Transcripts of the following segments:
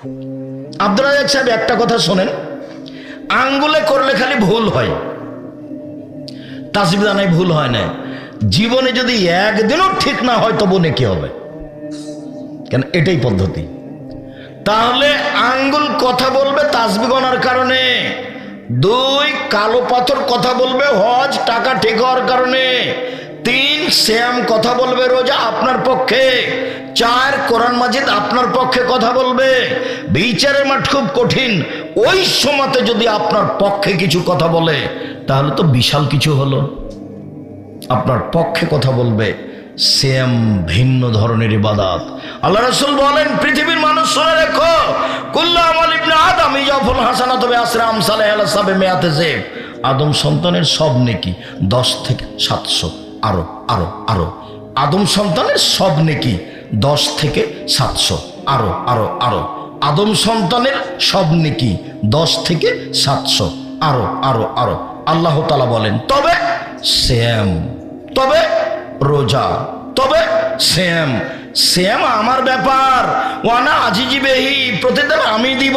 আব্দুল রাজ্জাক সাহেব একটা কথা শোনেন, আঙ্গুলে করলে খালি ভুল হয়, তাসবিহ দানায় ভুল হয় না। জীবনে যদি একদিনও ঠিক না হয় তবু নেকি হবে, কেন এটাই পদ্ধতি। তাহলে আঙ্গুল কথা বলবে তাসবিহ গণার কারণে, 2 কালো পাথর কথা বলবে হজ টাকা ঠিক হওয়ার কারণে, 3 শ্যাম কথা বলবে রোজা আপনার পক্ষে, 4 কোরআন মাজিদ আপনার পক্ষে কথা বলবে। বিচারের মাঠ খুব কঠিন, ওই সময়তে যদি আপনার পক্ষে কিছু কথা বলে তাহলে তো বিশাল কিছু হলো। আপনার পক্ষে কথা বলবে, শ্যাম ভিন্ন ধরনের ইবাদত। আল্লাহ রাসূল বলেন, পৃথিবীর মানুষ শুনে রেখো, কুল্লু আমাল ইবনে আদম ইয়াফুল হাসানাতু বিআশরি আমসালিহা আলা সাবঈ মিআতি যিব। আদম সন্তানের সব নেকি 10 থেকে 700, আরো আরো আরো। আদম সন্তানের সব নেকি 10 থেকে 700, আরো আরো আরো। আদম সন্তানের সব নেকি 10 থেকে 700, আরো আরো আরো। আল্লাহ তাআলা বলেন, তবে শ্যাম, তবে রোজা, তবে শ্যাম। শ্যাম আমার ব্যাপার, ওয়ানা আজিজি বেহি, প্রতিদান আমি দিব।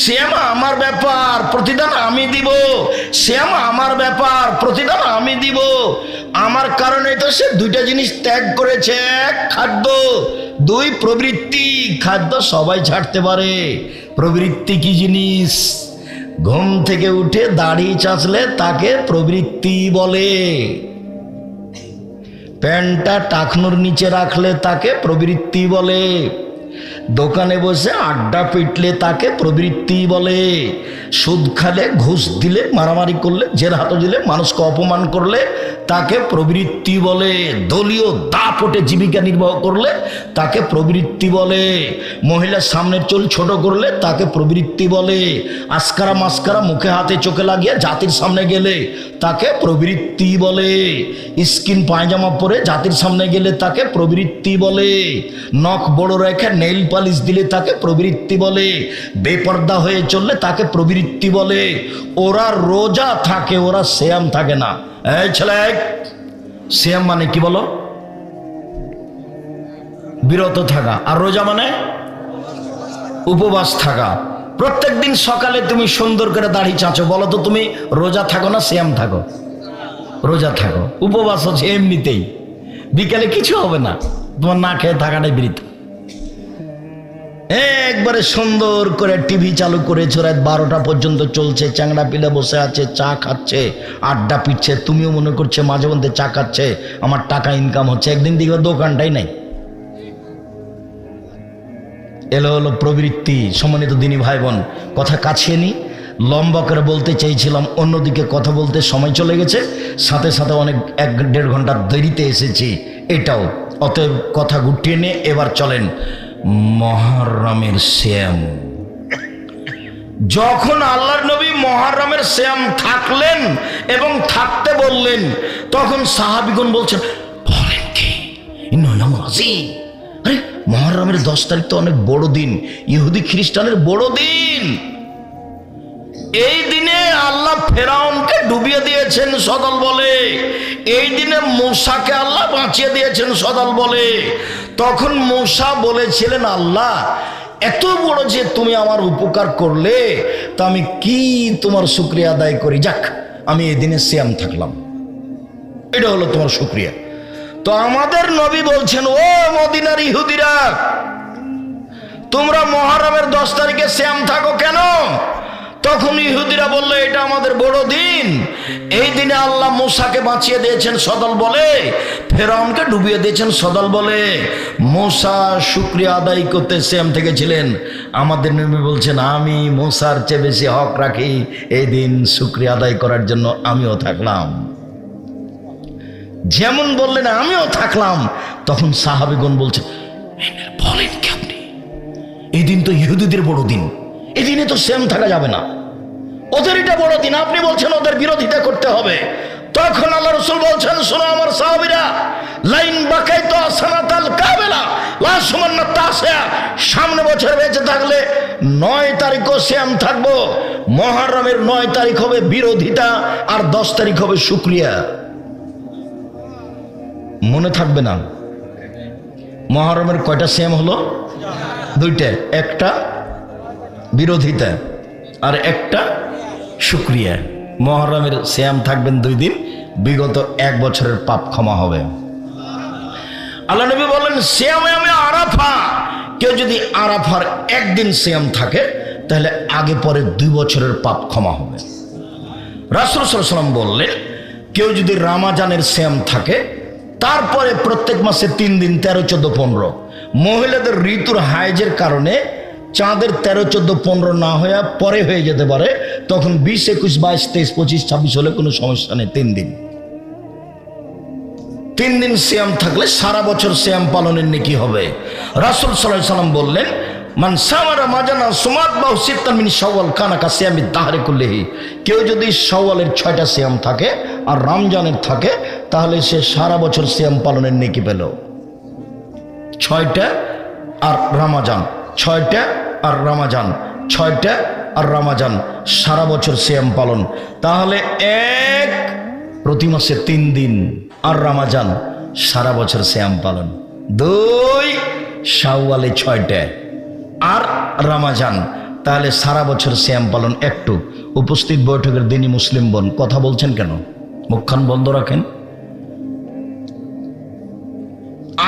শ্যাম আমার ব্যাপার, প্রতিদান আমি দিব। শ্যাম আমার ব্যাপার, প্রতিদান আমি দিব। আমার কারণে তো সে 2টা জিনিস ত্যাগ করেছে, 1 খাদ্য, 2 প্রবৃত্তি। খাদ্য সবাই ছাড়তে পারে, প্রবৃত্তি কি জিনিস? ঘুম থেকে উঠে দাড়ি চাঁচলে তাকে প্রবৃত্তি বলে, প্যান্টটা টাকনুর নিচে রাখলে তাকে প্রবৃত্তি বলে, দোকানে বসে আড্ডা পিটলে তাকে প্রবৃত্তি বলে, সুদ খালে, ঘুষ দিলে, মারামারি করলে, জেল হাতে দিলে, মানুষকে অপমান করলে তাকে প্রবৃত্তি বলে, দলীয় দাপটে জীবিকা নির্বাহ করলে তাকে প্রবৃত্তি বলে, মহিলার সামনের চুল ছোট করলে তাকে প্রবৃত্তি বলে, আস্কারা মাস্কারা মুখে হাতে চোখে লাগিয়ে জাতির সামনে গেলে তাকে প্রবৃত্তি বলে, স্কিন পায়জামা পরে জাতির সামনে গেলে তাকে প্রবৃত্তি বলে, নখ বড় রেখে নেইল পালিশ দিলে তাকে প্রবৃত্তি বলে, বেপর্দা হয়ে চললে তাকে প্রবৃত্তি বলে। ওরা রোজা থাকে, ওরা শ্যাম থাকে না। এই ছেলে, শ্যাম মানে কি বলো? বিরত থাকা। আর রোজা মানে উপবাস থাকা। প্রত্যেক দিন সকালে তুমি সুন্দর করে দাড়ি চাঁচো, বলো তো তুমি রোজা থাকো না শ্যাম থাকো? রোজা থাকো। উপবাস হচ্ছে এমনিতেই, বিকালে কিছু হবে না, তোমার না খেয়ে থাকাটাই বৃথা। একবারে সুন্দর করে টিভি চালু করেছে, রাত 12টা পর্যন্ত চলছে, চ্যাংড়া পিলে বসে আছে, চা খাচ্ছে, আড্ডা পিটছে, তুমিও মনে করছে মাঝে মধ্যে চা খাচ্ছে, আমার টাকা ইনকাম হচ্ছে। একদিন দেখবে দোকানটাই নাই। এলো হলো প্রবৃত্তি। সম্মানিত দিনী ভাই বোন, কথা কাছিয়ে নি, লম্বা করে বলতে চেয়েছিলাম, অন্যদিকে কথা বলতে সময় চলে গেছে, সাথে সাথে অনেক 1-1.5 ঘন্টা দেরিতে এসেছি এটাও। অতএব কথা গুটিয়ে নিয়ে এবার চলেন মুহররমের শ্যাম। যখন আল্লাহর নবী মুহররমের শ্যাম থাকলেন এবং থাকতে বললেন, তখন সাহাবীগণ বলছেন, বলেন কি আরে মুহররমের 10 তারিখ তো অনেক বড় দিন, ইহুদি খ্রিস্টানের বড় দিন। এই দিনে আল্লাহ ফেরাউনকে ডুবিয়ে দিয়েছেন সদল বলে, এই দিনে মূসাকে আল্লাহ বাঁচিয়ে দিয়েছেন সদল বলে। তখন মূসা বলেছিলেন, আল্লাহ এত বড় যে তুমি আমার উপকার করলে, তা আমি কি তোমার শুকরিয়া আদায় করি? যাক, আমি এই দিনে শ্যাম থাকলাম, এটা হলো তোমার শুকরিয়া। তো আমাদের নবী বলছেন, ও মদিনার ইহুদিরা, তোমরা মুহররমের 10 তারিখে শ্যাম থাকো কেন? তখন ইহুদিরা বলল, এটা আমাদের বড় দিন, এই দিনে আল্লাহ মূসাকে বাঁচিয়ে দিয়েছেন সদল বলে, ফেরাউনকে ডুবিয়ে দিয়েছেন সদল বলে। মূসা শুকরিয়া আদায় করতে শ্যাম থেকেছিলেন। আমাদের নবী বলছেন, আমি মূসার চেয়ে বেশি হক রাখি, এই দিন শুকরিয়া আদায় করার জন্য আমিও থাকলাম। যেমন বললেন আমিও থাকলাম, তখন সাহাবীগণ বলছেন, বলেন কি আপনি? এই দিন তো ইহুদিদের বড় দিন, এই দিনে তো শ্যাম থাকা যাবে না, ওদের এটা বড় দিন, আপনি বলছেন ওদের বিরোধিতা করতে হবে। তখন আল্লাহ রাসূল বলছেন, শোনো আমার সাহাবীরা, লাইন বাকাইতু সানাতাল কাবেলা লা সুমান্না তাসিয়া, সামনে বছর বেঁচে থাকলে 9 তারিখও শ্যাম থাকবো। মুহররমের 9 তারিখ হবে বিরোধিতা, আর 10 তারিখ হবে শুকরিয়া। মনে থাকবে না? মুহররমের কয়টা শ্যাম হলো? 2টা। একটা বিরোধিতা, আর একটা শুকরিয়া। মুহররমের সিয়াম থাকবেন 2 দিন, বিগত 1 বছরের পাপ ক্ষমা হবে। আল্লাহ নবী বলেন সিয়ামে আরাফা, কেউ যদি আরাফার 1 দিন সিয়াম থাকে তাহলে আগে পরে 2 বছরের পাপ ক্ষমা হবে। রাসূল সাল্লাল্লাহু আলাইহি ওয়াসাল্লাম বললেন কেউ যদি রমজানের সিয়াম থাকে তারপরে প্রত্যেক মাসে 3 দিন 13, 14, 15, মহিলাদের ঋতুর হাইজের কারণে চাঁদের 13, 14, 15 না হয়ে পরে হয়ে যেতে পারে, তখন 20, 21, 22, 23, 25, 26 হলে কোনো সমস্যা নেই। 3 দিন 3 দিন সিয়াম থাকলে সারা বছর সিয়াম পালনের নেকি হবে। রাসূল সাল্লাল্লাহু আলাইহি ওয়াসাল্লাম বললেন মান সামা রমাজানা সুমাতবাহু সিত্তান মিন শাওয়াল কানা কা সিয়ামি দাহরি কুল্লিহি, কেউ যদি শাওয়ালের 6টা সিয়াম থাকে আর রমজানের থাকে তাহলে সে সারা বছর সিয়াম পালনের নেকি পেল। 6টা আর রমজান, 6টা আর রমজান, 6টা আর রমজান, সারা বছর সিয়াম পালন। তাহলে 1 প্রতি মাসে 3 দিন আর রমজান, সারা বছর সিয়াম পালন। 2 শাওয়ালে 6টা আর রমজান, তাহলে সারা বছর সিয়াম পালন। একটু উপস্থিত বৈঠকের দিনই মুসলিম বোন কথা বলছেন কেন? মুখখান বন্ধ রাখেন।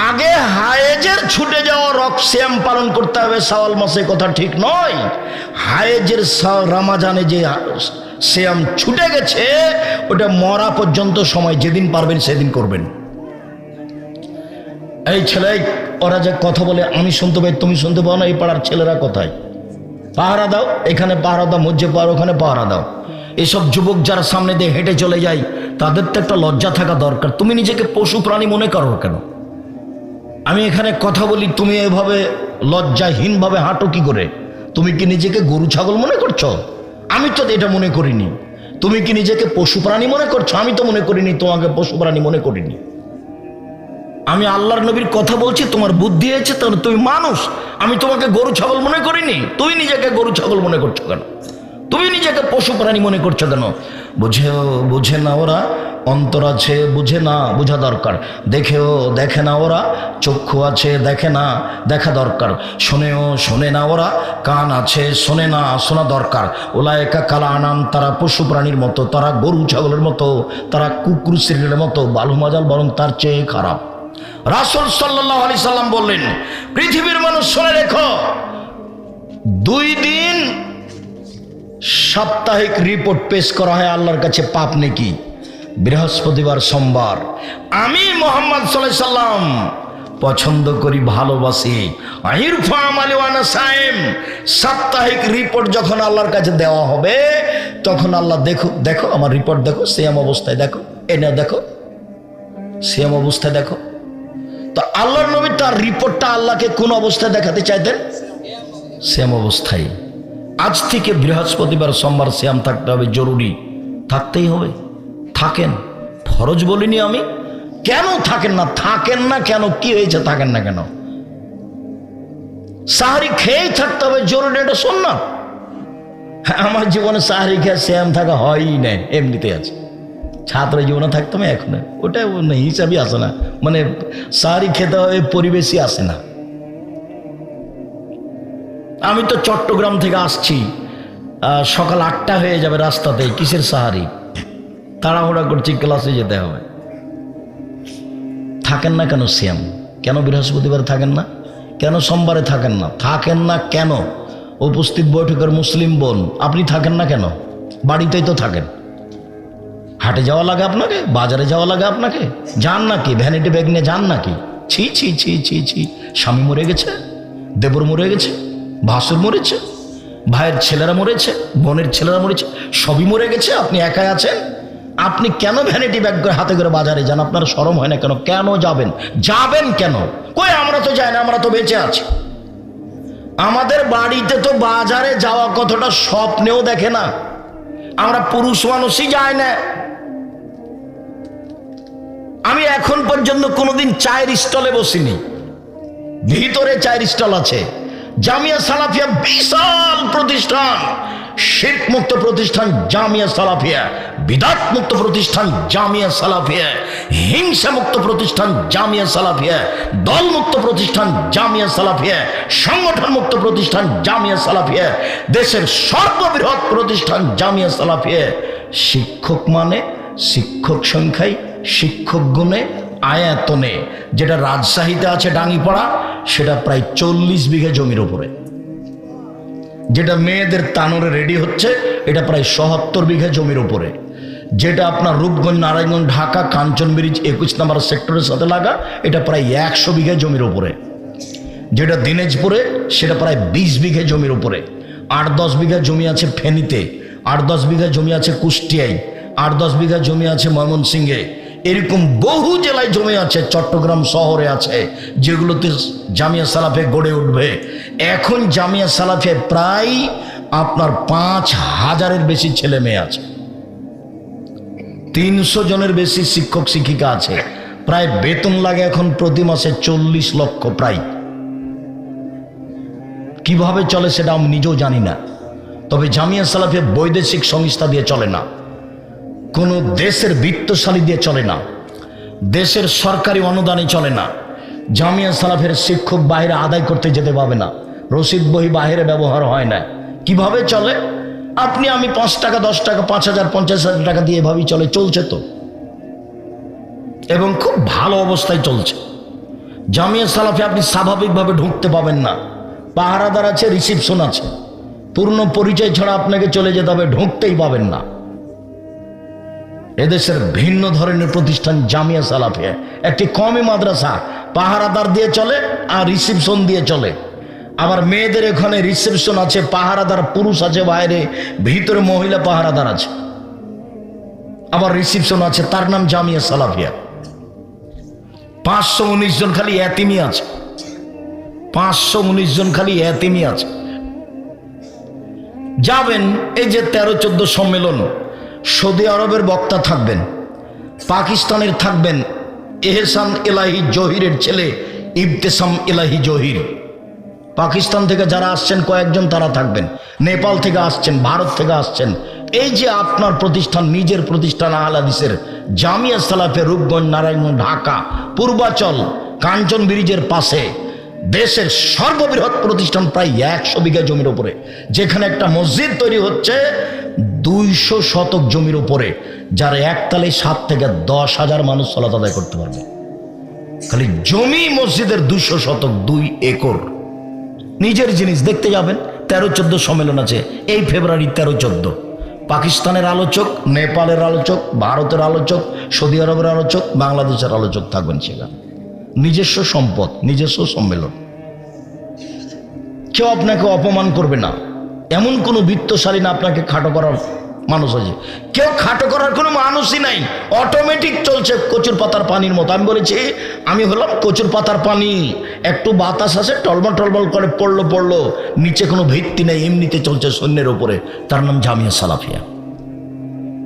আগে হায়েজের ছুটে যাওয়া সিয়াম পালন করতে হবে শাওয়াল মাসে, কথা ঠিক নয়। হায়েজের রমজানে যে সিয়াম ছুটে গেছে ওটা মরা পর্যন্ত সময়, যেদিন পারবেন সেদিন করবেন। এই ছেলে ওরা যে কথা বলে আমি শুনতে পাই তুমি শুনতে পাও না, এই পাড়ার ছেলেরা কোথায়? পাহারা দাও, এখানে পাহারা দাও, মসজিদে পাহারা, ওখানে পাহারা দাও। এসব যুবক যারা সামনে দিয়ে হেঁটে চলে যায় তাদের তো একটা লজ্জা থাকা দরকার। তুমি নিজেকে পশু প্রাণী মনে করো কেন? আমি এখানে কথা বলি, তুমি এভাবে লজ্জাহীনভাবে হাঁটো কি করে? তুমি কি নিজেকে গরু ছাগল মনে করছো? আমি তো এটা মনে করিনি। তুমি কি নিজেকে পশু প্রাণী মনে করছো? আমি তো মনে করিনি তোমাকে পশু প্রাণী মনে করিনি। আমি আল্লাহর নবীর কথা বলছি, তোমার বুদ্ধি হয়েছে, তাহলে তুমি মানুষ। আমি তোমাকে গরু ছাগল মনে করিনি। তুই নিজেকে গরু ছাগল মনে করছো কেন? তুমি নিজেকে পশু প্রাণী মনে করছো কেন? বুঝে না ওরা, অন্তর আছে বুঝে না, বোঝা দরকার। দেখে না ওরা, চক্ষু আছে দেখে না, দেখা দরকার। শোনে না ওরা, কান আছে শোনে না, শোনা দরকার। উলায়েকা কাল আনাম, তারা পশু প্রাণীর মতো, তারা গরু ছাগলের মতো, তারা কুকুর শ্রেণীর মতো, বালু মাজাল বরং তার চেয়ে খারাপ। রাসূল সাল্লাল্লাহু আলাইহি সাল্লাম বললেন পৃথিবীর মানুষ শুনে রেখো, 2 দিন সাপ্তাহিক রিপোর্ট পেশ করা হয় আল্লাহর কাছে পাপ নেকি, বৃহস্পতিবার, সোমবার। আমি মুহাম্মদ সাল্লাল্লাহু আলাইহি সাল্লাম পছন্দ করি, ভালোবাসি। আইরফা আমালি ওয়া আনা সাইম, সাপ্তাহিক রিপোর্ট যখন আল্লাহর কাছে দেওয়া হবে তখন আল্লাহ দেখো আমার রিপোর্ট দেখো, সিয়াম অবস্থায় দেখো, এনে দেখো সিয়াম অবস্থায় দেখো। তো আল্লাহর নবী তার রিপোর্টটা আল্লাহকে কোন অবস্থায় দেখাতে চাইতেন? সিয়াম অবস্থায়। আজ থেকে বৃহস্পতিবার, সোমবার সিয়াম থাকতে হবে, জরুরি, থাকতেই হবে। থাকেন, ফরজ বলিনি আমি। কেন থাকেন না কেন? কি হয়েছে থাকেন না কেন? সাহারি খেয়েই থাকতে হবে, জরুরি, এটা সুন্নাত। আমার জীবনে সাহারি খেয়ে সিয়াম থাকা হয়ই না, এমনিতে আছে। ছাত্র জীবনে থাকতাম, এখন ওটা হিসাবই আসে না, মানে সাহারি খেতে হবে পরিবেশই আসে না। আমি তো চট্টগ্রাম থেকে আসছি, সকাল 8টা হয়ে যাবে রাস্তাতে, কিসের সাহারি? তাড়াহুড়া করছি, ক্লাসে যেতে হবে। থাকেন না কেন সিয়াম? কেন বৃহস্পতিবার থাকেন না? কেন সোমবারে থাকেন না কেন? উপস্থিত বৈঠকের মুসলিম বোন, আপনি থাকেন না কেন? বাড়িতেই তো থাকেন। হাটে যাওয়া লাগে আপনাকে, বাজারে যাওয়া লাগে আপনাকে, যান নাকি? ভ্যানিটি ব্যাগ নিয়ে যান নাকি? ছি ছি ছি ছি ছি। স্বামী মরে গেছে, দেবর মরে গেছে, ভাসুর মরেছে, ভাইয়ের ছেলেরা মরেছে, বোনের ছেলেরা মরেছে, সবই মরে গেছে, আপনি একাই আছেন। আপনি কেন ভ্যানিটি ব্যাগ করে হাতে করে বাজারে যান? আপনার শরম হয় না কেন? কেন যাবেন কেন? কই আমরা তো যাই না, আমরা তো বেঁচে আছি। আমাদের বাড়িতে তো বাজারে যাওয়া কথাটা স্বপ্নেও দেখে না, আমরা পুরুষ মানুষই যায় না। আমি এখন পর্যন্ত কোনোদিন চায়ের স্টলে বসিনি। ভিতরে চায়ের স্টল আছে, জামিয়া সালাফিয়া বিশাল প্রতিষ্ঠান, শিরক মুক্ত প্রতিষ্ঠান জামিয়া সালাফিয়া, বিদআত মুক্ত প্রতিষ্ঠান জামিয়া সালাফিয়া, হিংসা মুক্ত প্রতিষ্ঠান জামিয়া সালাফিয়া, দল মুক্ত প্রতিষ্ঠান জামিয়া সালাফিয়া, সংগঠন মুক্ত প্রতিষ্ঠান জামিয়া সালাফিয়া, দেশের সর্ববৃহৎ প্রতিষ্ঠান জামিয়া সালাফিয়া। শিক্ষক মানে শিক্ষক সংখ্যায়, শিক্ষক গুণে, আয়াতনে। যেটা রাজশাহীতে আছে ডাঙ্গিপাড়া, সেটা প্রায় 40 বিঘা জমির উপরে। যেটা মেয়েদের তানোরে রেডি হচ্ছে, এটা প্রায় ৭৭ বিঘা জমির উপরে। যেটা আপনার রূপগঞ্জ, নারায়ণগঞ্জ, ঢাকা, কাঞ্চন ব্রিজ 21 নম্বর সেক্টরের সাথে লাগা, এটা প্রায় 100 বিঘা জমির উপরে। যেটা দিনাজপুরে, সেটা প্রায় 20 বিঘা জমির উপরে। 8-10 বিঘা জমি আছে ফেনীতে, 8-10 বিঘা জমি আছে কুষ্টিয়ায়, 8-10 বিঘা জমি আছে ময়মনসিংহে। এরকম বহু জেলায় জমি আছে, চট্টগ্রাম শহরে আছে, যেগুলোতে জামিয়া সালাফে গড়ে উঠবে। এখন জামিয়া সালাফে প্রায় আপনার 5000-এর বেশি ছেলে মেয়ে আছে, 300 জনের বেশি শিক্ষক শিক্ষিকা আছে। প্রায় বেতন লাগে এখন প্রতি মাসে 40 লক্ষ প্রায়। কিভাবে চলে সেটা আমি নিজেও জানি না। তবে জামিয়া সালাফে বৈদেশিক সংস্থা দিয়ে চলে না, কোনো দেশের বিত্তশালী দিয়ে চলে না, দেশের সরকারি অনুদানে চলে না। জামিয়া সালাফের শিক্ষক বাইরে আদায় করতে যেতে পাবে না, রসিদ বই বাইরে ব্যবহার হয় না। কিভাবে চলে? আপনি আমি 5 টাকা, 10 টাকা, 5000, 50,000 টাকা দিয়ে এভাবেই চলছে তো, এবং খুব ভালো অবস্থায় চলছে। জামিয়া সালাফে আপনি স্বাভাবিকভাবে ঢুকতে পাবেন না, পাহারাদার আছে, রিসিপশন আছে, পূর্ণ পরিচয় ছাড়া আপনাকে চলে যেতে হবে, ঢুকতেই পাবেন না। এদেশের ভিন্ন ধরনের প্রতিষ্ঠান জামিয়া সালাফিয়া, একটি কওমি মাদ্রাসা, পাহারাদার দিয়ে চলে আর রিসিপশন দিয়ে চলে। আবার মেয়েদের এখানে রিসেপশন আছে, পাহারাদার পুরুষ আছে বাইরে, ভিতরে মহিলা পাহারাদার আছে, আবার রিসিপশন আছে, তার নাম জামিয়া সালাফিয়া। 519 জন খালি এতিমি আছে, 519 জন খালি এতিমি আছে। যাবেন, এই যে 13-14 সম্মেলন, সৌদি আরবের বক্তা থাকবেন, পাকিস্তানের থাকবেন এহসান এলাহি জহিরের ছেলে ইবতেসাম এলাহি জহির। পাকিস্তান থেকে যারা আসছেন কয়েকজন তারা থাকবেন, নেপাল থেকে আসছেন, ভারত থেকে আসছেন। এই যে আপনার প্রতিষ্ঠান, নিজের প্রতিষ্ঠান আহলে হাদিসের জামিয়া সালাফে, রূপগঞ্জ, নারায়ণগঞ্জ, ঢাকা, পূর্বাচল, কাঞ্চন ব্রিজের পাশে, দেশের সর্ববৃহৎ প্রতিষ্ঠান, প্রায় 100 বিঘা জমির উপরে, যেখানে একটা মসজিদ তৈরি হচ্ছে 200 শতক জমির উপরে, যার একতালে 7 থেকে 10,000 মানুষ সালাত আদায় করতে পারবে। খালি জমি মসজিদের 200 শতক, 2 একর। নিজের জিনিস দেখতে যাবেন। 13-14 সম্মেলন আছে এই ফেব্রুয়ারি 13-14। পাকিস্তানের আলোচক, নেপালের আলোচক, ভারতের আলোচক, সৌদি আরবের আলোচক, বাংলাদেশের আলোচক থাকবেন সেখানে। নিজস্ব সম্পদ, নিজস্ব সম্মেলন। কেউ আপনাকে অপমান করবে না, এমন কোনো বিত্তশালী না আপনাকে খাটো করার মানুষ আছে। কেউ খাটো করার কোনো মানুষই নাই, অটোমেটিক চলছে কচুর পাতার পানির মতো। আমি বলেছি আমি হলাম কচুর পাতার পানি, একটু বাতাস আসে, টলমল টলমল করে পড়লো, নিচে কোনো ভিত্তি নেই, এমনিতে চলছে সৈন্যের উপরে। তার নাম জামিয়া সালাফিয়া।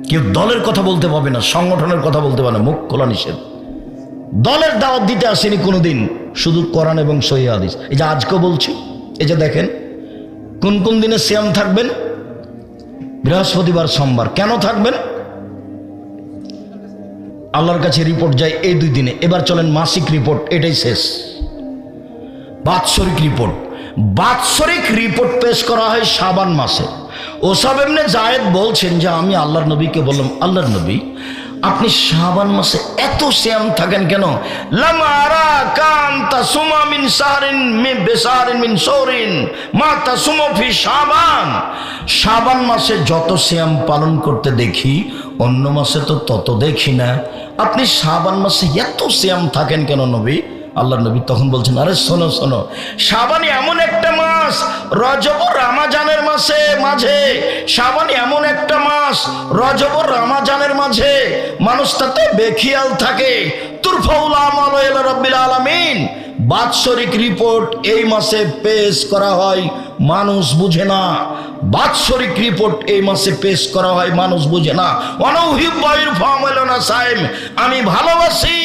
কেউ দলের কথা বলতে পারবে না, সংগঠনের কথা বলতে পারবে না, মুখ খোলা নিষেধ। দলের দাওয়াত দিতে আসেনি কোনোদিন, শুধু কোরআন এবং সহিহ হাদিস। এই যে আজকে বলছি, এই যে দেখেন কোন কোন দিনে সিয়াম থাকবেন, বৃহস্পতিবার, সোমবার। কেন থাকবেন? আল্লাহর কাছে রিপোর্ট যায় এই 2 দিনে। এবার চলেন মাসিক রিপোর্ট, এটাই শেষ। বাৎসরিক রিপোর্ট, বাৎসরিক রিপোর্ট পেশ করা হয় শাবান মাসে। ওসাব ইবনে জায়েদ বলছেন যে আমি আল্লাহর নবীকে বললাম, আল্লাহর নবী আপনি শাবান মাসে এত সিয়াম থাকেন কেন? লামারা কান্তা সুমা মিন সাহরিন মিন বিসারিন মিন সৌরিন মা তাসুমু ফি শাবান। শাবান মাসে যত সিয়াম পালন করতে দেখি, অন্য মাসে তো তত দেখি না। আপনি শাবান মাসে এত সিয়াম থাকেন কেন নবী? আল্লাহর নবী তখন বলছেন, আরে শোনো শোনো, শাবান এমন একটা মাস, রজব ও রমাজানের মাঝে, শাবান এমন একটা মাস, রজব ও রমাজানের মাঝে মানুষ তাতে বেখিয়াল থাকে। তুরফাউল আমালু ইলা রাব্বিল আলামিন। বাৎসরিক রিপোর্ট এই মাসে পেশ করা হয়, মানুষ বুঝে না। বাৎসরিক রিপোর্ট এই মাসে পেশ করা হয়, মানুষ বুঝে না। আমি ভালোবাসি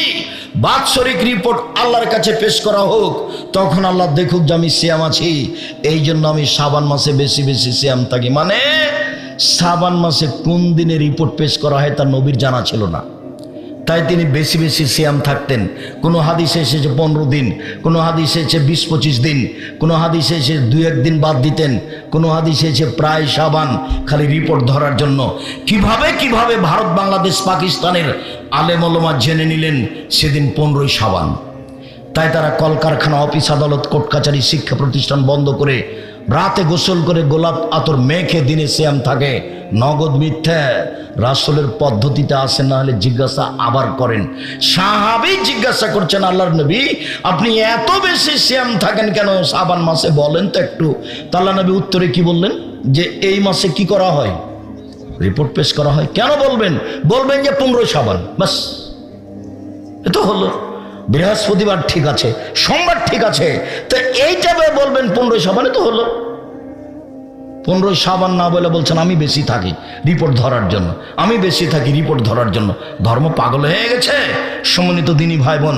বাৎসরিক রিপোর্ট আল্লাহর কাছে পেশ করা হোক, তখন আল্লাহ দেখুক যে আমি সিয়াম আছি, এই জন্য আমি শাবান মাসে বেশি বেশি সিয়াম থাকি। মানে শাবান মাসে কোন দিনে রিপোর্ট পেশ করা হয় তার নবীর জানা ছিল না, তাই তিনি বেশি বেশি সিয়াম থাকতেন। কোনো হাদিসে এসেছে 15 দিন, কোনো হাদিসে এসেছে 20-25 দিন, কোনো হাদিসে এসে 2-1 দিন বাদ দিতেন, কোনো হাদিসে এসে প্রায় শাবান, খালি রিপোর্ট ধরার জন্য। কিভাবে ভারত, বাংলাদেশ, পাকিস্তানের আলেম ওলামা জেনে নিলেন সেদিন 15ই শাবান। তাই তারা কলকারখানা, অফিস আদালত, কোর্ট কাছারি, শিক্ষা প্রতিষ্ঠান বন্ধ করে রাতে গোসল করে গোলাপ আতর মেখে দিনে সিয়াম থাকে। নগদ মিথ্যা, রাসূলের পদ্ধতিতে আসে, না হলে জিজ্ঞাসা আবার করেন। সাহাবী জিজ্ঞাসা করছেন, আল্লাহর নবী আপনি এত বেশি সিয়াম থাকেন কেন শাবান মাসে, বলেন তো একটু। তো আল্লাহর নবী উত্তরে কি বললেন, যে এই মাসে কি করা হয়, রিপোর্ট পেশ করা হয়। কেন বলবেন, বলবেন যে 15 শাবান, বাস এ তো হলো। বৃহস্পতিবার ঠিক আছে, সোমবার ঠিক আছে, তো এইটা বলবেন 15 শাবানে তো হলো। 15 শাবান না বলে বলছেন আমি বেশি থাকি রিপোর্ট ধরার জন্য, আমি বেশি থাকি রিপোর্ট ধরার জন্য। ধর্ম পাগল হয়ে গেছে। সম্মানিত দিনী ভাই বোন,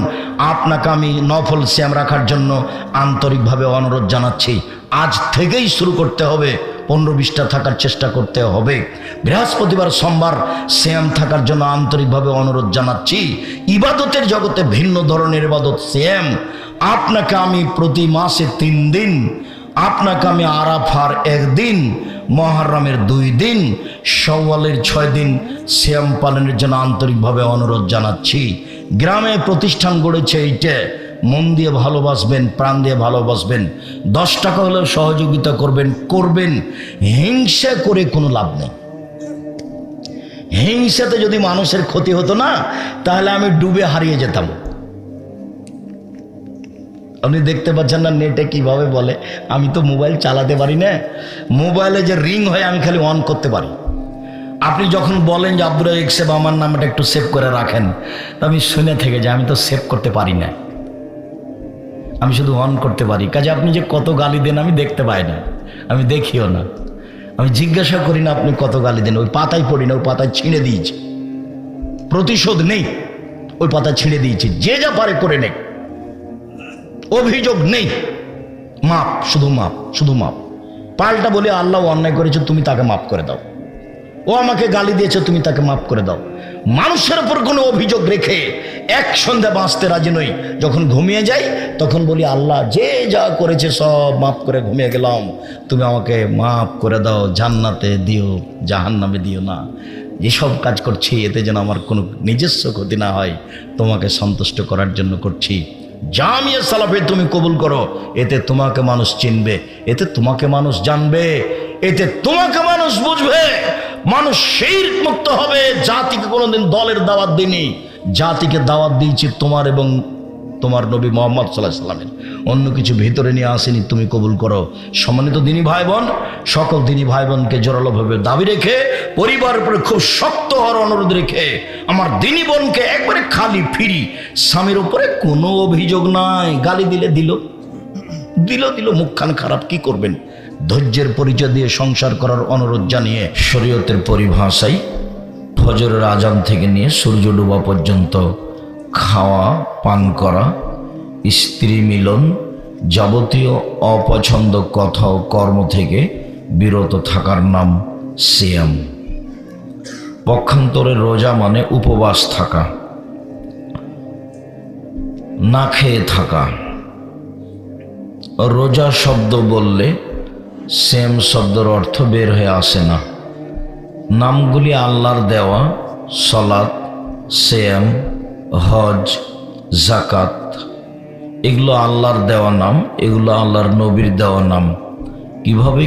আপনাকে আমি নফল সিয়াম রাখার জন্য আন্তরিকভাবে অনুরোধ জানাচ্ছি। আজ থেকেই শুরু করতে হবে, 15-20টা থাকার চেষ্টা করতে হবে। বৃহস্পতিবার সোমবার সিয়াম থাকার জন্য আন্তরিকভাবে অনুরোধ জানাচ্ছি। ইবাদতের জগতে ভিন্ন ধরনের ইবাদত সিয়াম। আপনাকে আমি প্রতি মাসে 3 দিন, আপনাকে আমি আরাফার 1 দিন, মুহররমের 2 দিন, শাওয়ালের 6 দিন সিয়াম পালনের জন্য আন্তরিকভাবে অনুরোধ জানাচ্ছি। গ্রামে প্রতিষ্ঠান গড়েছে এইটা, মন দিয়ে ভালোবাসবেন, প্রাণ দিয়ে ভালোবাসবেন। 10 টাকা হলেও সহযোগিতা করবেন। হিংসা করে কোনো লাভ নেই। হিংসাতে যদি মানুষের ক্ষতি হতো না, তাহলে আমি ডুবে হারিয়ে যেতাম। আপনি দেখতে পাচ্ছেন না নেটে কিভাবে বলে, আমি তো মোবাইল চালাতে পারি না, মোবাইলে যে রিং হয় আমি খালি অন করতে পারি। আপনি যখন বলেন যে আব্দুর রাজ্জাক সাহেব আমার নামটা একটু সেভ করে রাখেন, তো আমি শুনে থেকে যে আমি তো সেভ করতে পারি না, আমি শুধু অন করতে পারি। কাজে আপনি যে কত গালি দেন আমি দেখতে পাই না, আমি দেখিও না, আমি জিজ্ঞাসা করি না আপনি কত গালি দেন। ওই পাতায় পড়ি না, ওই পাতায় ছিঁড়ে দিয়েছি, প্রতিশোধ নেই, ওই পাতা ছিঁড়ে দিয়েছি। যে যা পারে করে নেই, অভিযোগ নেই, মাপ, শুধু মাপ। পাল্টা বলে আল্লাহ অন্যায় করেছে, তুমি তাকে মাফ করে দাও। ও আমাকে গালি দিয়েছে, তুমি তাকে মাফ করে দাও। মানুষের উপর কোনো অভিযোগ রেখে এক সন্ধ্যা বাঁচতে রাজি নই। যখন ঘুমিয়ে যাই তখন বলি, আল্লাহ যে যা করেছে সব মাফ করে ঘুমিয়ে গেলাম, তুমি আমাকে মাফ করে দাও, জান্নাতে দিও, জাহান্নামে দিও না। এসব কাজ করছি এতে যেন আমার কোনো নিজস্ব ক্ষতি না হয়, তোমাকে সন্তুষ্ট করার জন্য করছি। জামিয়া সালাফে তুমি কবুল করো, এতে তোমাকে মানুষ চিনবে, এতে তোমাকে মানুষ জানবে, এতে তোমাকে মানুষ বুঝবে, মানুষ শিরক মুক্ত হবে। জাতিকে কোনোদিন দলের দাওয়াত দিইনি, জাতিকে দাওয়াত দিয়েছি তোমার এবং তোমার নবী মুহাম্মদ সাল্লাল্লাহু আলাইহি ওয়াসাল্লামের, অন্য কিছু ভিতরে নিয়ে আসেনি, তুমি কবুল করো। সম্মানিত দিনী ভাই বোন, সকল দিনী ভাই বোনকে জোরালোভাবে দাবি রেখে, পরিবারের উপরে খুব শক্ত হওয়ার অনুরোধ রেখে, আমার দিনী বোনকে একবারে খালি ফিরি, স্বামীর উপরে কোনো অভিযোগ নাই, গালি দিলে দিল, মুখখান খারাপ, কি করবেন, ধৈর্যের পরিচয় দিয়ে সংসার করার অনুরোধ জানিয়ে শরীয়তের পরিভাষায় ফজরের আজান থেকে নিয়ে সূর্য ডোবা পর্যন্ত খাওয়া পান করা, স্ত্রী মিলন, যাবতীয় অপছন্দ কথা ও কর্ম থেকে বিরত থাকার নাম সিয়াম। পক্ষান্তরে রোজা মানে উপবাস থাকা, না খেয়ে থাকা। রোজা শব্দ বললে সিয়াম শব্দের অর্থ বের হয়ে আসে না। নামগুলি আল্লাহর দেওয়া, সালাত, সিয়াম, হজ, যাকাত, এগুলো আল্লাহর দেওয়া নাম, এগুলো আল্লাহর নবীর দেওয়া নাম।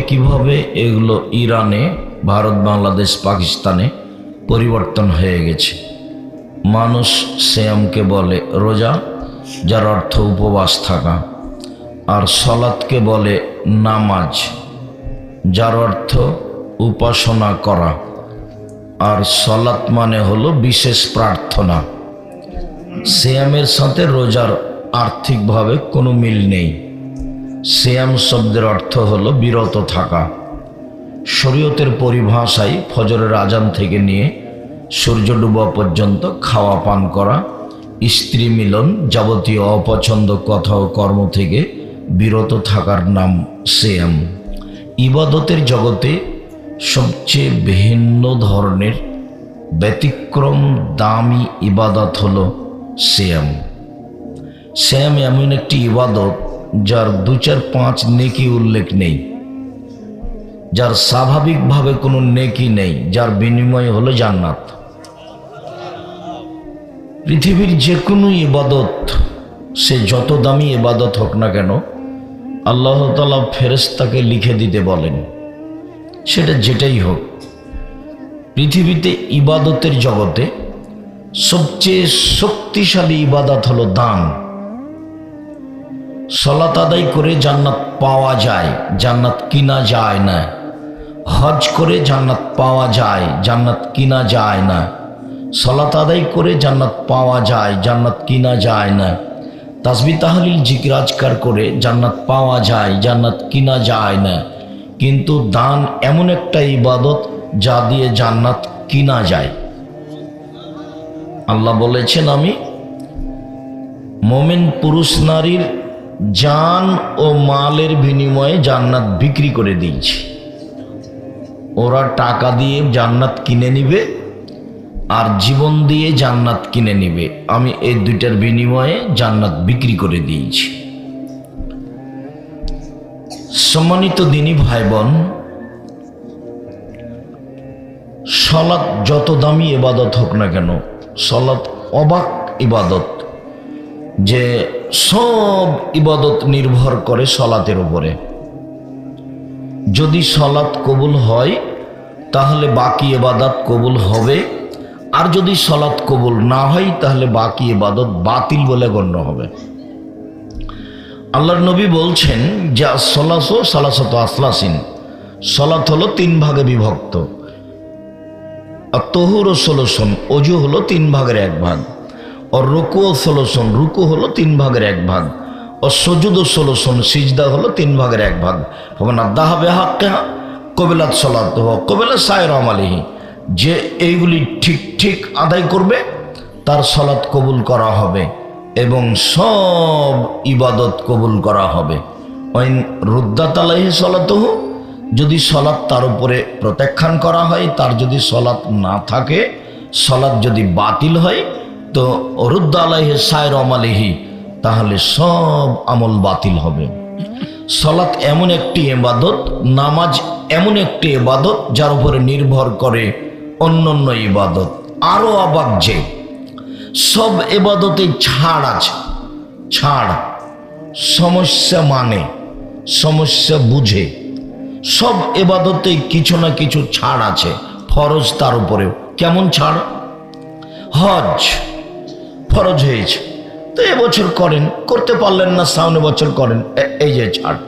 কিভাবে এগুলো ইরানে, ভারত, বাংলাদেশ, পাকিস্তানে পরিবর্তন হয়ে গেছে। মানুষ সিয়ামকে বলে রোজা, যার অর্থ উপবাস থাকা, আর সালাতকে বলে নামাজ, যার অর্থ উপাসনা করা। আর সালাত মানে হলো বিশেষ প্রার্থনা। সিয়ামের সাথে রোজার আর্থিকভাবে কোনো মিল নেই। সিয়াম শব্দের অর্থ হলো বিরত থাকা। শরীয়তের পরিভাষায় ফজরের আজান থেকে নিয়ে সূর্য ডুবা পর্যন্ত খাওয়া পান করা, স্ত্রী মিলন, যাবতীয় অপছন্দ কথা ও কর্ম থেকে বিরত থাকার নাম সিয়াম। ইবাদতের জগতে সবচেয়ে ভিন্ন ধরনের ব্যতিক্রম দামি ইবাদত হলো সিয়াম। সিয়াম এমন একটি ইবাদত যার 2, 4, 5 নেকি উল্লেখ নেই, যার স্বাভাবিকভাবে কোনো নেকি নেই, যার বিনিময় হলো জান্নাত। পৃথিবীর যে কোনো ইবাদত, সে যত দামি ইবাদত হোক না কেন, আল্লাহ তাআলা ফেরেশতাকে লিখে দিতে বলেন, সেটা যেটাই হোক। পৃথিবীতে ইবাদতের জগতে সবচেয়ে শক্তিশালী ইবাদত হলো দান। সালাত আদায় করে জান্নাত পাওয়া যায়, জান্নাত কিনা যায় না। হজ করে জান্নাত পাওয়া যায়, জান্নাত কিনা যায় না। সালাত আদায় করে জান্নাত পাওয়া যায়, জান্নাত কিনা যায় না। তাসবিহ তাহলিল জিকির আজকার করে জান্নাত পাওয়া যায়, জান্নাত কিনা যায় না। কিন্তু দান এমন একটা ইবাদত যা দিয়ে জান্নাত কিনা যায়। আল্লাহ বলেছেন, আমি মুমিন পুরুষ নারীর জান ও মালের বিনিময়ে জান্নাত বিক্রি করে দিয়েছি। ওরা টাকা দিয়ে জান্নাত কিনে নিবে আর জীবন দিয়ে জান্নাত কিনে নিবে। আমি এই দুইটার বিনিময়ে জান্নাত বিক্রি করে দিয়েছি। সম্মানিত দিনী ভাই বোন, সালাত যত দামি ইবাদত হোক না কেন, সালাত অবাক ইবাদত, যে সব ইবাদত নির্ভর করে সালাতের উপরে। যদি সালাত কবুল হয় তাহলে বাকি ইবাদত কবুল হবে, আর যদি সালাত কবুল না হয় তাহলে বাকি ইবাদত বাতিল বলে গণ্য হবে। আল্লাহর নবী বলছেন যে সালাসু সালাসাত আসলাসিন, সালাত হলো 3 ভাগে বিভক্ত। আর তহুর ও সলসন, অজু হলো 3 ভাগের 1 ভাগ। আর রুকু ও সলসন, রুকু হলো 3 ভাগের 1 ভাগ। আর সজুদ ও সলসন, সিজদা হলো 3 ভাগের 1 ভাগ। ফমান আদাহা বিহাক্কিহা কবিলাত সালাতুহু কবিলা সাইর আমালিহি, যে এইগুলি ঠিক ঠিক আদায় করবে তার সালাত কবুল করা হবে এবং সব ইবাদত কবুল করা হবে। ওয়াইন রুদ্দাত আলাইহি সালাতুহু, যদি সালাত তার উপরে প্রত্যাখ্যান করা হয়, তার যদি সালাত না থাকে, সালাত যদি বাতিল হয়, তো রুদ্দা আলাইহি সাইর আমালিহি, তাহলে সব আমল বাতিল হবে। সালাত এমন একটি ইবাদত, নামাজ এমন একটি ইবাদত যার উপরে নির্ভর করে অন্যান্য ইবাদত। আরো অবাক যে সব ইবাদতে ছাড় আছে। ছাড়, সমস্যা মানে, সমস্যা বুঝে। সব ইবাদতে কিছু না কিছু ছাড় আছে, ফরজ তার উপরেও। কেমন ছাড়? হজ ফরজ হয়েছে তো এবছর করেন, করতে পারলেন না সামনে বছর করেন, এই যে ছাড়,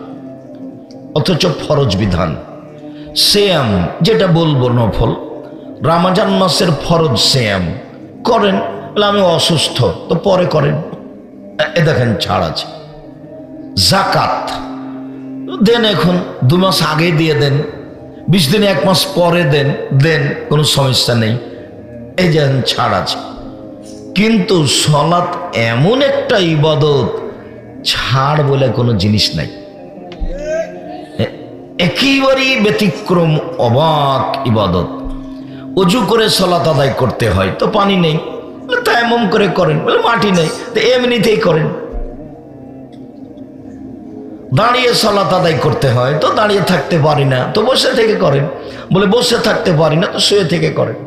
অথচ ফরজ বিধান। সিয়াম, যেটা বলবো নফল, রমজান মাসের ফরজ সিয়াম করেন, আমি অসুস্থ তো পরে করেন, এ দেখেন ছাড় আছে। যাকাত দেন, এখন 2 মাস আগে দিয়ে দেন, 20 দিন 1 মাস পরে দেন, দেন, কোনো সমস্যা নেই, এই যে ছাড় আছে। কিন্তু সালাত এমন একটা ইবাদত, ছাড় বলে কোনো জিনিস নাই। একেবারেই ব্যতিক্রম, অবাক ইবাদত। অজু করে সালাত আদায় করতে হয় তো পানি নেই, তায়াম্মুম করে করেন, বলে মাটি নেই তো এমনিতেই করেন। দাঁড়িয়ে সালাত আদায় করতে হয় তো দাঁড়িয়ে থাকতে পারি না তো বসে থেকে করেন, বলে বসে থাকতে পারি না তো শুয়ে থেকে করেন।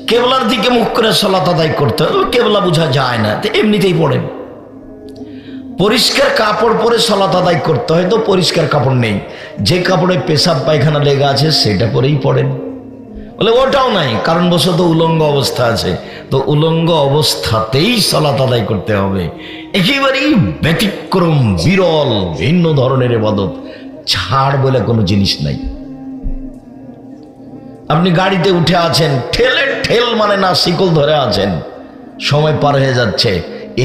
কেবলার দিকে মুখ করে সালাত আদায় করতে হয়, কেবলা বোঝা যায় না তো এমনিতেই পড়েন। পরিষ্কার কাপড় পরে সালাত আদায় করতে হয় তো পরিষ্কার কাপড় নেই, যে কাপড়ে পেশাব পায়খানা লেগে আছে সেটা পরেই পড়েন, বলে ওটাও নাই, কারণ বশত উলঙ্গ অবস্থা আছে, তো উলঙ্গ অবস্থাতেই সালাত আদায় করতে হবে। একেবারেই ব্যতিক্রম, বিরল, ভিন্ন ধরনের ইবাদত। ছাড় বলে কোনো জিনিস নাই। আপনি গাড়িতে উঠে আছেন, ঠেলে ঠেল মানে না, শিকল ধরে আছেন, সময় পার হয়ে যাচ্ছে,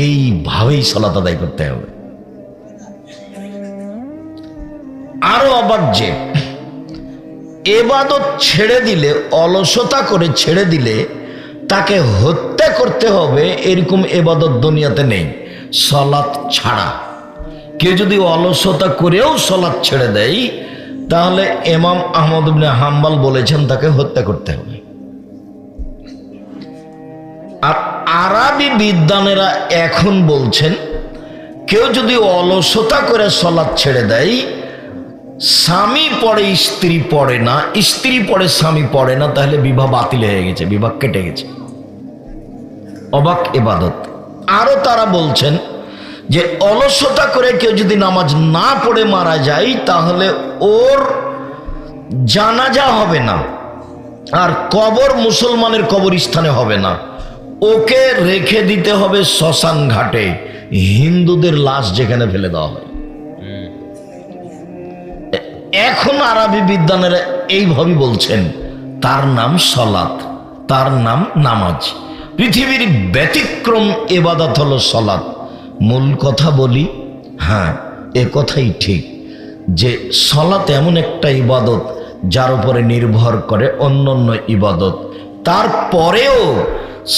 এইভাবেই সালাত আদায় করতে হবে। আরো অবাক যে ইবাদত ছেড়ে দিলে, অলসতা করে ছেড়ে দিলে তাকে হত্যা করতে হবে, এরকম ইবাদত দুনিয়াতে নেই। সালাত ছাড়া কেউ যদি অলসতা করেও সালাত ছেড়ে দেয় তাহলে ইমাম আহমদ ইবনে হাম্বল বলেছেন তাকে হত্যা করতে হবে। আর আরবি বিদ্বানেরা এখন বলছেন কেউ যদি অলসতা করে সালাত ছেড়ে দেয়, স্বামী পড়ে স্ত্রী পড়ে না, স্ত্রী পড়ে স্বামী পড়ে না, তাহলে বিবাহ বাতিল হয়ে গেছে, বিবাহ কেটে গেছে, অবাক ইবাদত। আরো তারা বলছেন যে অলসতা করে কেউ যদি নামাজ না পড়ে মারা যায় তাহলে ওর জানাজা হবে না, আর কবর মুসলমানের কবরস্থানে হবে না, ওকে রেখে দিতে হবে শ্মশান ঘাটে, হিন্দুদের লাশ যেখানে ফেলে দেওয়া হয়। এখন আরবি বিদ্বানেরা এইভাবে বলছেন তার নাম সলাত, তার নাম নামাজ। পৃথিবীর ব্যতিক্রম ইবাদত হলো সলাত। মূল কথা বলি, হ্যাঁ এ কথাই ঠিক যে সলাত এমন একটা ইবাদত যার উপরে নির্ভর করে অন্যান্য ইবাদত। তারপরেও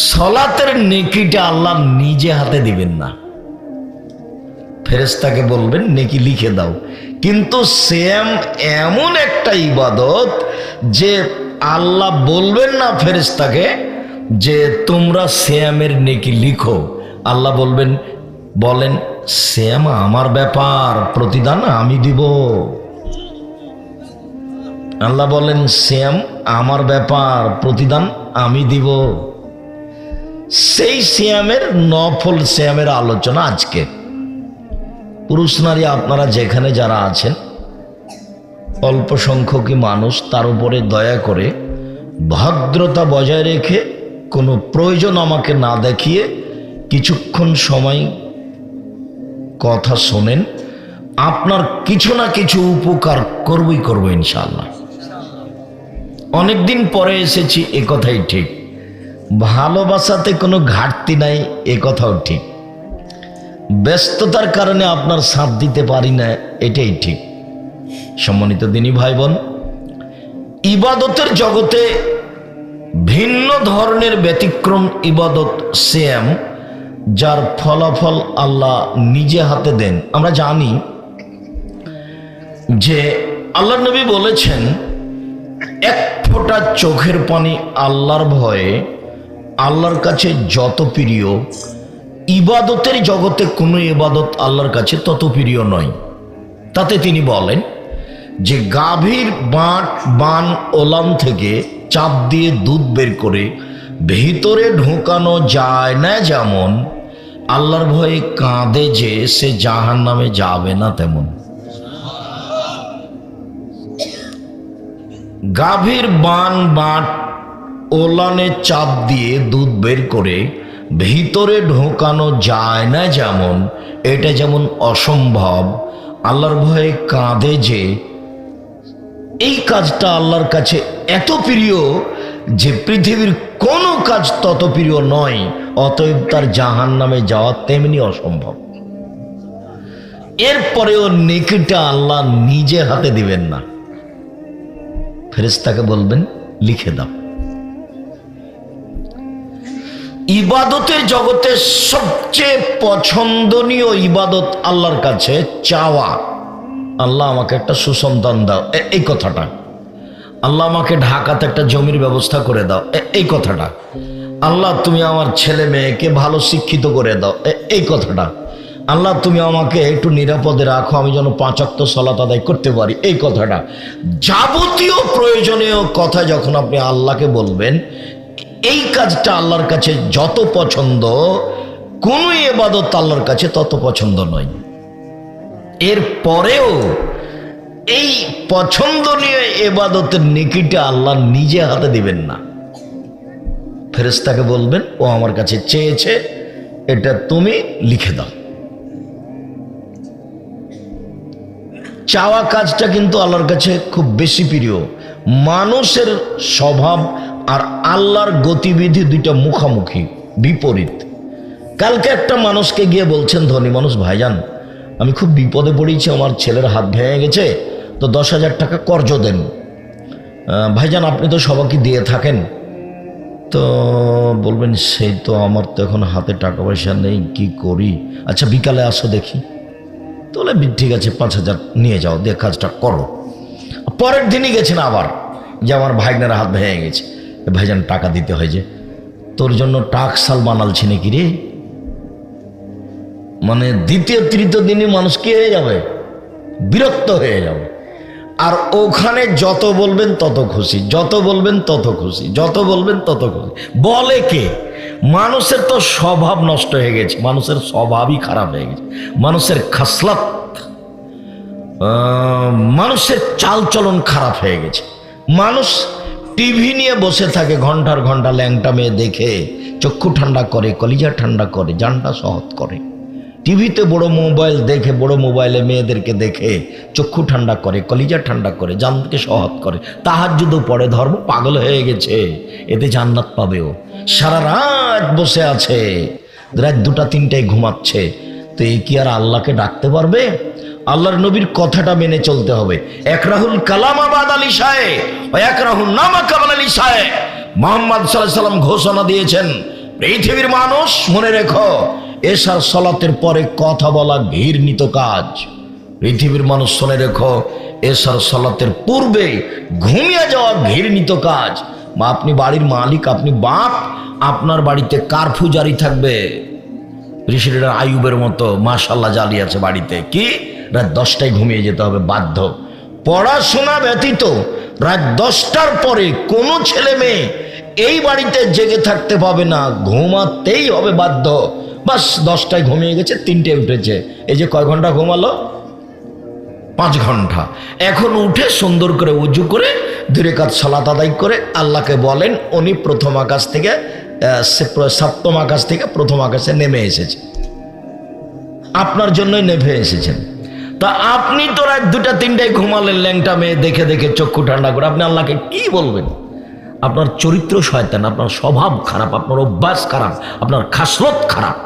সলাতের নেকিটা আল্লাহ নিজে হাতে দিবেন না, ফেরেশতাকে বলবেন নেকি লিখে দাও। কিন্তু সিয়াম এমন একটা ইবাদত যে আল্লাহ বলবেন না ফেরেশতাকে যে তোমরা সিয়ামের নেকি লিখো, আল্লাহ বলেন সিয়াম আমার ব্যাপার, প্রতিদান আমি দিব। আল্লাহ বলেন সিয়াম আমার ব্যাপার, প্রতিদান আমি দিব। সেই সিয়ামের নফল সিয়ামের আলোচনা আজকে। পুরুষ নারী আপনারা যেখানে যারা আছেন, অল্প সংখ্যকই মানুষ, তার উপরে দয়া করে ভদ্রতা বজায় রেখে কোনো প্রয়োজন আমাকে না দেখিয়ে কিছুক্ষণ সময় কথা শোনেন, আপনার কিছু না কিছু উপকার করবো ইনশাআল্লাহ। অনেকদিন পরে এসেছি, এ কথাই ঠিক। ভালোবাসাতে কোনো ঘাটতি নাই, এ কথাও ঠিক। ব্যস্ততার কারণে আপনার সাথ দিতে পারি না, এটাই ঠিক। সম্মানিত দিনী ভাই বোন, ইবাদতের জগতে ভিন্ন ধরনের ব্যতিক্রম ইবাদত সিয়াম, যার ফলাফল আল্লাহ নিজে হাতে দেন। আমরা জানি যে আল্লাহর নবী বলেছেন এক ফোঁটা চোখের পানি আল্লাহর ভয়ে আল্লাহর কাছে যত প্রিয়, ইবাদতের জগতে কোনো ইবাদত আল্লাহর কাছে তত প্রিয় নয়। তাতে তিনি বলেন যে গাভীর বান ওলান থেকে চাপ দিয়ে দুধ বের করে ভিতরে ঢোকানো যায় না, যেমন আল্লাহর ভয়ে কাঁদে যে সে জাহান্নামে যাবে না, তেমন গাভীর বাট ওলানে চাপ দিয়ে দুধ বের করে ভিতরে ঢোকানো যায় না, যেমন এটা যেমন অসম্ভব, আল্লাহর ভয়ে কাঁদে যে এই কাজটা আল্লাহর কাছে এত প্রিয় যে পৃথিবীর কোনো কাজ তত প্রিয় নয়, অতএব তার জাহান্নামে যাওয়া তেমনি অসম্ভব। এরপরেও নেকিটা আল্লাহ নিজে হাতে দিবেন না, ফেরেশতাকে বলবেন লিখে দাও। ইবাদতের জগতে সবচেয়ে পছন্দনীয় ইবাদত আল্লাহর কাছে চাওয়া। আল্লাহ আমাকে একটা সুসন্তান দাও, এই কথাটা। আল্লাহ আমাকে ঢাকাতে একটা জমির ব্যবস্থা করে দাও, এই কথাটা। আল্লাহ তুমি আমার ছেলে মেয়েকে ভালো শিক্ষিত করে দাও, এই কথাটা। আল্লাহ তুমি আমাকে একটু নিরাপদে রাখো, আমি যেন 5 ওয়াক্ত সালাত আদায় করতে পারি, এই কথাটা। যাবতীয় প্রয়োজনীয় কথা যখন আপনি আল্লাহকে বলবেন, এই কাজটা আল্লাহর কাছে যত পছন্দ, কোনো ইবাদত আল্লাহর কাছে তত পছন্দ নয়। এরপরেও এই পছন্দনীয় ইবাদতের নেকিটা আল্লাহ নিজে হাতে দিবেন না, ফেরেশতাকে বলবেন ও আমার কাছে চেয়েছে, এটা তুমি লিখে দাও। চাওয়া কাজটা কিন্তু আল্লাহর কাছে খুব বেশি প্রিয়। মানুষের স্বভাব আর আল্লাহর গতিবিধি দুইটা মুখামুখি, বিপরীত। কালকে একটা মানুষকে গিয়ে বলছেন, ধনী মানুষ, ভাইজান আমি খুব বিপদে পড়েছি, আমার ছেলের হাত ভেঙে গেছে, তো 10,000 টাকা কর্জ দেন। ভাইজান আপনি তো সবাইকে দিয়ে থাকেন। তো বলবেন সেই তো আমার তো এখন হাতে টাকা পয়সা নেই, কি করি? আচ্ছা বিকালে আসো দেখি। তাহলে ঠিক আছে 5,000 নিয়ে যাও, দিয়ে কাজটা করো। পরের দিনই গেছেন আবার, যে আমার ভাইগনার হাত ভেঙে গেছে, ভাইজান টাকা দিতে হয়, যে তোর জন্য টাকশাল বানালছি নাকি রে। মানে দ্বিতীয় তৃতীয় দিনই মানুষ কি হয়ে যাবে, বিরক্ত হয়ে যাবে। আর ওখানে যত বলবেন তত খুশি, যত বলবেন তত খুশি, যত বলবেন তত খুশি। বলে কে? মানুষের তো স্বভাব নষ্ট হয়ে গেছে, মানুষের স্বভাবই খারাপ হয়ে গেছে, মানুষের খাসলাত, মানুষের চালচলন খারাপ হয়ে গেছে। মানুষ টিভি নিয়ে বসে থাকে ঘন্টার ঘন্টা, ল্যাংটা মেয়ে দেখে চক্ষু ঠান্ডা করে, কলিজা ঠান্ডা করে, জানটা সহৎ করে। টিভিতে বড় মোবাইল দেখে, বড় মোবাইলে মেয়েদেরকে দেখে চক্ষু ঠান্ডা করে, কলিজা ঠান্ডা করে, জানকে সহৎ করে, তাহাজ্জুদও পড়ে, ধর্ম পাগল হয়ে গেছে, এতে জান্নাত পাবেও। সারা রাত বসে আছে, রাত 2টা 3টায় ঘুমাচ্ছে, তো এই কি আর আল্লাহকে ডাকতে পারবে? আল্লাহর নবীর কথাটা মেনে চলতে হবে। একরাহুল কালাম আবাদ আলী শাহে ও একরাহুল নামা কাবাল আলী শাহে। মুহাম্মদ সাল্লাল্লাহু আলাইহি সাল্লাম ঘোষণা দিয়েছেন, পৃথিবীর মানুষ মনে রেখো, এশার সালাতের পরে কথা বলা ঘৃণিত কাজ। পৃথিবীর মানুষ শুনে রেখো, এশার সালাতের পূর্বে ঘুমিয়ে যাওয়া ঘৃণিত কাজ। বা আপনি বাড়ির মালিক, আপনি বাপ, আপনার বাড়িতে কারফিউ জারি থাকবে। প্রেসিডেন্ট আইয়ুবের মতো মাশাআল্লাহ জালি আছে বাড়িতে, কি রাত 10টায় ঘুমিয়ে যেতে হবে বাধ্য। পড়াশোনা ব্যতীত রাত 10টার পরে কোনো ছেলে মেয়ে এই বাড়িতে জেগে থাকতে পাবে না, ঘুমাতেই হবে বাধ্য। বাস 10টায় ঘুমিয়ে গেছে, 3টায় উঠেছে, এই যে কয় ঘন্টা ঘুমালো? 5 ঘন্টা। এখন উঠে সুন্দর করে উজু করে 2 রাকাত সালাত আদায় করে আল্লাহকে বলেন, উনি প্রথম আকাশ থেকে 7ম আকাশ থেকে প্রথম আকাশে নেমে এসেছে, আপনার জন্যই নেমে এসেছেন। তা আপনি তো রাত 2টা 3টায় ঘুমালেন ল্যাংটা মেয়ে দেখে দেখে চক্ষু ঠান্ডা করে, আপনি আল্লাহকে কি বলবেন? আপনার চরিত্র শয়তান, আপনার স্বভাব খারাপ, আপনার অভ্যাস খারাপ, আপনার খাসলত খারাপ।